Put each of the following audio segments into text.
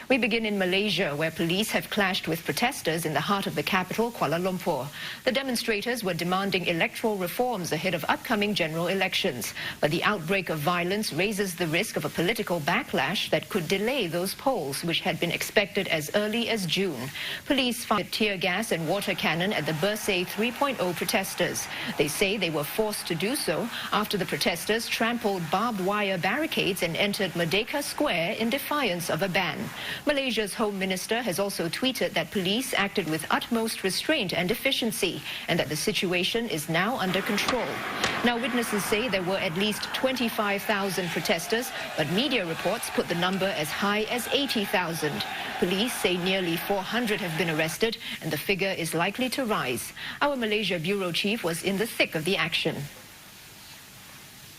We begin in Malaysia, where police have clashed with protesters in the heart of the capital, Kuala Lumpur. The demonstrators were demanding electoral reforms ahead of upcoming general elections. But the outbreak of violence raises the risk of a political backlash that could delay those polls, which had been expected as early as June. Police fired tear gas and water cannon at the Bersih 3.0 protesters. They say they were forced to do so after the protesters trampled barbed wire barricades and entered Merdeka Square in defiance of a ban. Malaysia's Home Minister has also tweeted that police acted with utmost restraint and efficiency and that the situation is now under control. Now, witnesses say there were at least 25,000 protesters, but media reports put the number as high as 80,000. Police say nearly 400 have been arrested and the figure is likely to rise. Our Malaysia Bureau Chief was in the thick of the action.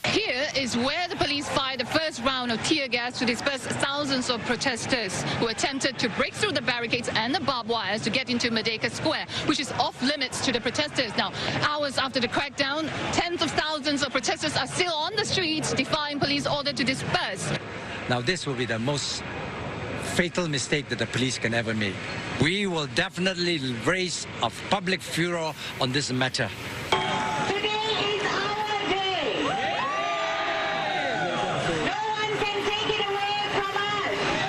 Here is where the police fired the first round of tear gas to disperse thousands of protesters who attempted to break through the barricades and the barbed wires to get into Merdeka Square, which is off limits to the protesters. Now, hours after the crackdown, tens of thousands of protesters are still on the streets defying police order to disperse. Now, this will be the most fatal mistake that the police can ever make. We will definitely raise a public furor on this matter.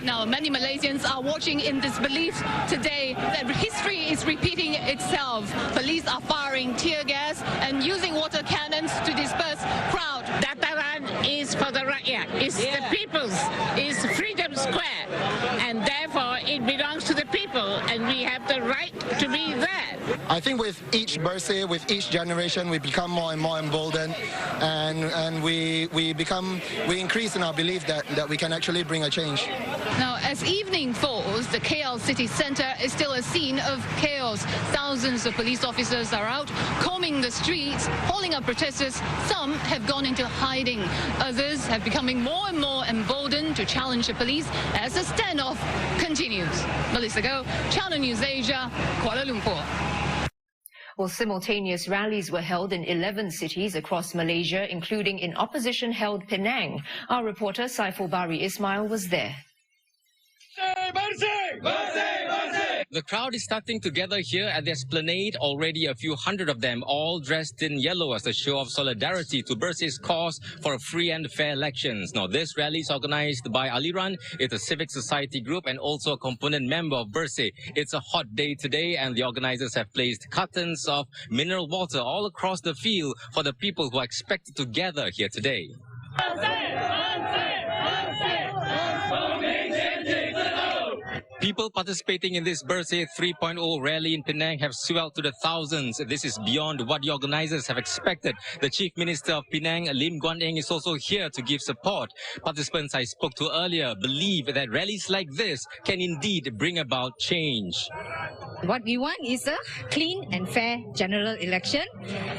Now, many Malaysians are watching in disbelief today that history is repeating itself. Police are firing tear gas and using water cannons to disperse crowd. Dataran is for the rakyat, it's the people's, it's Freedom Square, and therefore it belongs to the people, and we have the right to be there. I think with each Bersih, with each generation, we become more and more emboldened, and we increase in our belief that we can actually bring a change. Now, as evening falls, the KL city centre is still a scene of chaos. Thousands of police officers are out combing the streets, hauling up protesters. Some have gone into hiding. Others have becoming more and more emboldened to challenge the police as the standoff continues. Melissa Go, Channel News Asia, Kuala Lumpur. Well, simultaneous rallies were held in 11 cities across Malaysia, including in opposition-held Penang. Our reporter Saiful Bari Ismail was there. The crowd is starting to gather here at the esplanade, already a few hundred of them, all dressed in yellow as a show of solidarity to Bersih's cause for a free and fair elections. Now, this rally is organized by Aliran. It's a civic society group and also a component member of Bersih. It's a hot day today, and the organizers have placed cartons of mineral water all across the field for the people who are expected to gather here today. People participating in this Bersih 3.0 rally in Penang have swelled to the thousands. This is beyond what the organizers have expected. The Chief Minister of Penang, Lim Guan Eng, is also here to give support. Participants I spoke to earlier believe that rallies like this can indeed bring about change. What we want is a clean and fair general election.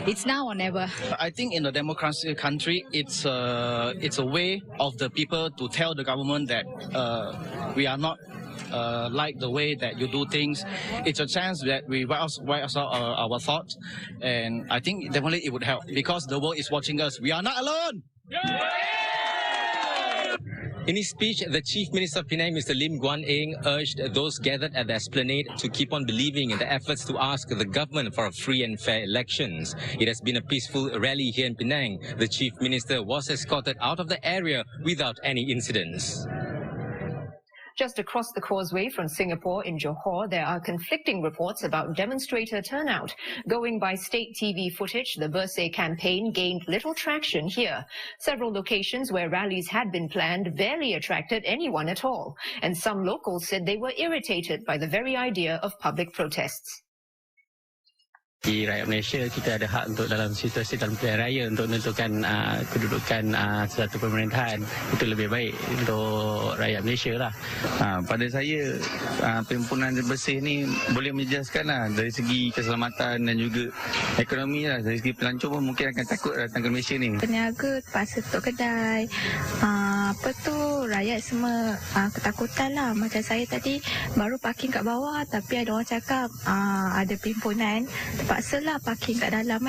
It's now or never. I think in a democratic country, it's a way of the people to tell the government that we are not like the way that you do things. It's a chance that we voice our thoughts, and I think definitely it would help because the world is watching us. We are not alone. In his speech, the Chief Minister of Penang, Mr. Lim Guan Eng, urged those gathered at the esplanade to keep on believing in the efforts to ask the government for a free and fair elections. It has been a peaceful rally here in Penang. The Chief Minister was escorted out of the area without any incidents. Just across the causeway from Singapore in Johor, there are conflicting reports about demonstrator turnout. Going by state TV footage, the Bersih campaign gained little traction here. Several locations where rallies had been planned barely attracted anyone at all. And some locals said they were irritated by the very idea of public protests. Di rakyat Malaysia, kita ada hak untuk dalam situasi dalam pilihan raya untuk menentukan kedudukan suatu pemerintahan. Itu lebih baik untuk rakyat Malaysia lah. Pada saya, perhimpunan Bersih ni boleh menjelaskan lah dari segi keselamatan dan juga ekonomi lah. Dari segi pelancong pun mungkin akan takut datang ke Malaysia ni. Peniaga terpaksa tutup kedai. Rakyat semua ketakutan lah. Macam saya tadi baru parking kat bawah, tapi ada orang cakap ada perhimpunan, terpaksalah parking kat dalam